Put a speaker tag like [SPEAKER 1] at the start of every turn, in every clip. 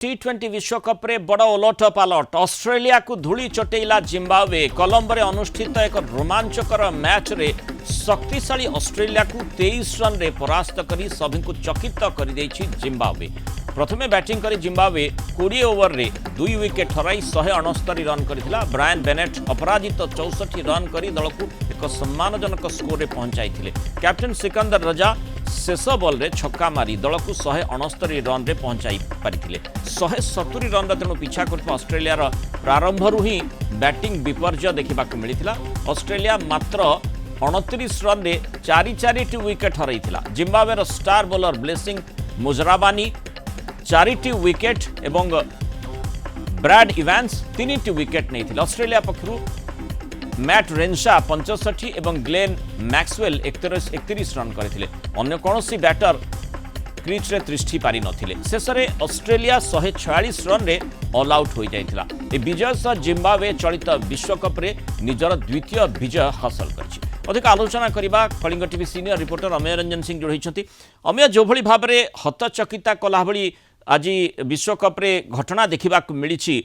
[SPEAKER 1] T20 विश्वकप रे बड़ ओलट पालट ऑस्ट्रेलिया को धूली चटेला जिम्बाब्वे कोलंबो अनुष्ठित एक रोमांचकर मैच रे शक्तिशाली ऑस्ट्रेलिया को 23 रन रे परास्त करी सभी को चकित कर जिम्बाब्वे। प्रथमे बैटिंग करी जिम्बाब्वे 20 ओवर रे 2 विकेट हराई 169 रन करथिला। ब्रायन बेनेट अपराजित 64 रन करी दल को एक सम्मानजनक स्कोर रे पहुंचाई थिले। कैप्टन सिकंदर रजा शेष बॉल रे छक्का मारी दल को 169 रन रे पहुंचाई पारिथिले। 170 रन तेणु पिछा कर ऑस्ट्रेलिया प्रारंभ ही बैटिंग विपर्य देखा मिलता। ऑस्ट्रेलिया मात्र 29 रन रे 4 विकेट हराई। Zimbabwe star bowler blessing Muzarabani 4 wicket एवं ब्रैड इवांस 3 विकेट नहीं। ऑस्ट्रेलिया पक्षरु मैट रेंशा 65 एवं ग्लेन मैक्सवेल 31 रन करथिले। अन्य कौनसी बैटर क्रीज रे त्रिष्ठी पारि नथिले। शेष में ऑस्ट्रेलिया 146 रन रे ऑल आउट हो जाइथिला। ए विजय सह जिम्बाब्वे चलित विश्वकप रे निजर द्वितीय विजय हासिल करछि। अधिक आलोचना करबा Kalinga TV senior reporter Amey Ranjan Singh जोड़ी होइछथि। अमेय जो भली भाबरे हतचकिता कला भली आज विश्वकप रे घटना देखिबा मिलिछि।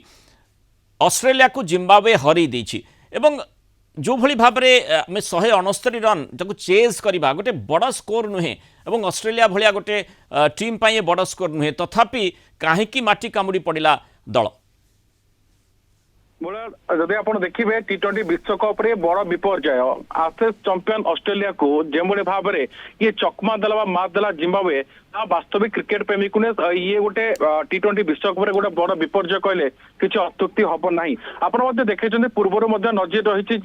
[SPEAKER 1] ऑस्ट्रेलिया को जिम्बाब्वे हरई देछि एवं जो भली भाबरे आम 169 रन ताको चेज करबा गोटे बड़ स्कोर नुहे एवं ऑस्ट्रेलिया भलिया गोटे टीम पाए बड़ स्कोर नुहे तथापि काहेकि माटी कामुड़ी पड़िला दल।
[SPEAKER 2] जदि आप देखिए T20 विश्वकप रे बड़ विपर्यय आसेस चैंपियन ऑस्ट्रेलिया को जो भाव में ये चकमा देला मार देला जिम्बाब्वे वास्तविक क्रिकेट प्रेमी को ये गोटे T20 विश्वकप रे गोटे बड़ विपर्यय कहले किसी अत्युक्ति हम ना। आपड़ देखते पूर्वर नजर रही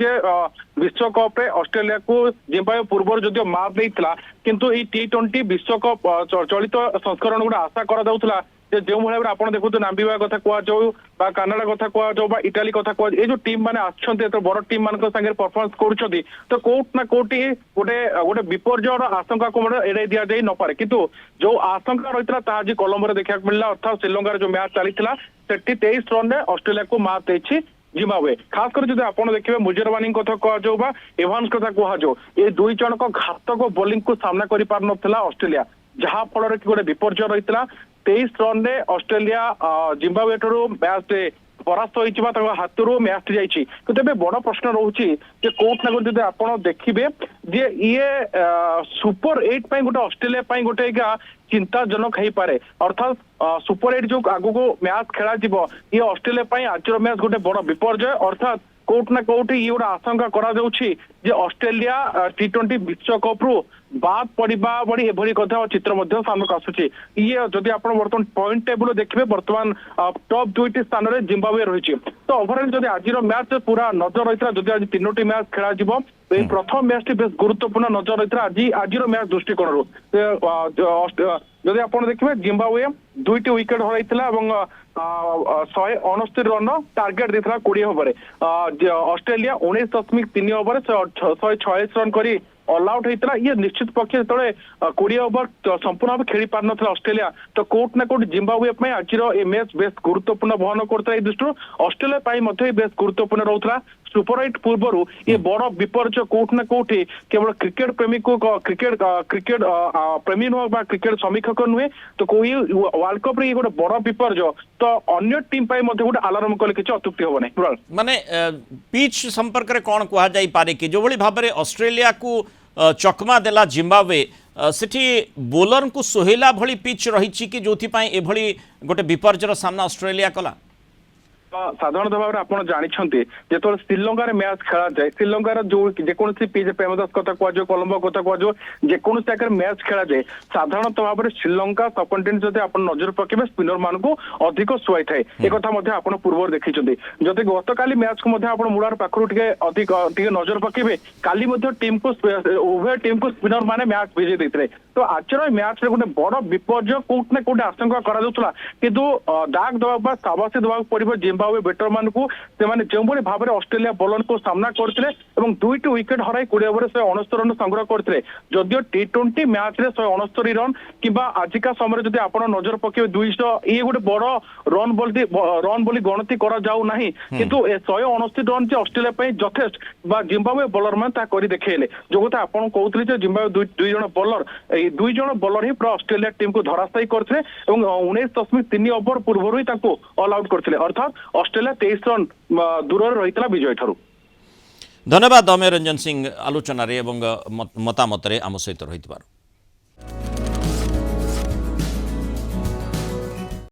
[SPEAKER 2] विश्वकप रे ऑस्ट्रेलिया को जिम्बाब्वे पूर्व जदिव मार देता किंतु ये T20 विश्वकप चलित संस्करण गोटे आशा करा जो भाई आप देखो नाम्बिया कथा कह कानाडा कथा कह इटाली कथा कह जो टीम मैंने आछंते तो बड़ टीम मान संगे परफॉर्मेंस करुछंती तो कोट ना कोटी गोटे गोटे विपर्यय आशंका को एड़ाई दि जाई न पारे किंतु जो आशंका रही था आज कोलंबो देखा मिलला अर्थात श्रीलंकार जो मैच चलीथिला सेठी 23 रन रे ऑस्ट्रेलिया को मात देछि जिम्बाब्वे। खास कर जो आप देखिए मुजरबानी कथा कह एवान्स कथा कह ये दुई जन घातक बोलिंग को सामना कर पार नथिला ऑस्ट्रेलिया जहाँ फल कि गोटे विपर्यय रही 23 रन रे ऑस्ट्रेलिया जिम्बाब्वे ठारू मैच परास्त होता हाथरू मैच जाइए किंतु बड़ प्रश्न रोचे कोट ना कोट आप देखिए जे ये सुपर 8 गोटे ऑस्ट्रेलिया गोटे चिंताजनक हो पारे अर्थात सुपर 8 जो आगु को मैच खेल ये ऑस्ट्रेलिया आज मैच गोटे बड़ विपर्यय अर्थात कोट ना कोट ये गोटे आशंका करा ऑस्ट्रेलिया T20 विश्वकप रु बाद पड़ा बड़ी एभली कथा चित्र सामने आसूची। ये जदि आप बर्तमान पॉइंट टेबुल देखिए बर्तमान टॉप 2 स्थान में जिम्बाब्वे रही तो ओवरऑल जदि आज मैच पूरा नजर रही है जदि आज 3टी मैच खेल प्रथम मैच टी बेस गुरुत्वपूर्ण नजर रही है आज मैच दृष्टिकोण जदि आप देखिए जिम्बाब्वे 2टी विकेट हराई 169 रन टार्गेट देता 20 ओवर ऑस्ट्रेलिया 19.3 ओवर 146 रन करी ऑल आउट होता ये निश्चित पक्ष जो 20 ओवर संपूर्ण भाव खेली पार ना ऑस्ट्रेलिया तो कोट ना कोट जिम्बाब्वे आज ये मैच बेस गुरुत्वपूर्ण वहन करता दृष्टि ऑस्ट्रेलिया बेस गुरुत्वपूर्ण रोला। सुपर 8 पूर्वर ये बड़ विपर्यय कोट ना कोठी केवल क्रिकेट प्रेमी को क्रिकेट प्रेमी नुह क्रिकेट समीक्षक नुहे तो कोई वर्ल्ड कप ये गोटे बड़ विपर्यय तो अन्य टीम गोटे आलार्म कले किसी अत्युक्ति हम ना।
[SPEAKER 1] माने पिच संपर्क में कौन कह पारे कि जो भाव में ऑस्ट्रेलिया को चकमा देला जिम्बाब्वे सेठी बोलर को सोहेला भली पिच रही कि जो गोटे विपर्यर सामना ऑस्ट्रेलिया कला
[SPEAKER 2] साधारण भाव में आप जानते जो श्रीलंकार मैच खेला जाए श्रीलंकार जो जेकोसी पिच प्रेमदास कथा कह कोलंबो कथा कह जेकोसी जगह मैच खेला जाए साधारण भाव में श्रीलंका सबकंटिनेंट जब आप नजर पकेबे स्पिनर मान को अधिक शुआई थाए एक आप पूर्व देखी जदि गत काली मैच को आप मुड़ार पाखु अधिक नजर पकेबे काली टीम को उभय टीम को स्पिनर माने मैच विजय देते तो आज मैच गोटे बड़ विपर्यय कोट ना कोटे आशंका करा किंतु दाग दवा साबासी दवा पड़े जिम्बाब्वे बैटर मान को जो भाव में ऑस्ट्रेलिया बॉलर को सामना करते এবং 2টি উইকেট হরাই 20 ওভারে 169 রন সংগ্রহ করতে যদিও টি20 ম্যাচ রে 169 রন কিংবা আজিকা সময় যদি আপনার নজর পকাইবে 200 ইয়ে গোটে বড় রন বলি গণতি করা যাও না কিন্তু 169 রন যে অস্ট্রেলিয়া পাই যথেষ্ট বা জিম্বাবুয়ে বোলর মানে তা করে দেখাইলে যে কথা আপনার কৌলি যে জিম্বাবুয়ে দুই জন বোলর এই 2 জন বোলর হি পুরা অস্ট্রেলিয়া টিম কু ধরাশায়ী করছে এবং 19.3 ওভর পূর্বরু হি তাকে অল আউট করছে অর্থাৎ অস্ট্রেলিয়া 23 রন দূরে রহিতলা বিজয় ঠারু।
[SPEAKER 1] ধন্যবাদ অমেয় রঞ্জন সিং আলোচনার এবং মতামতরে আম সহিত রহিবার।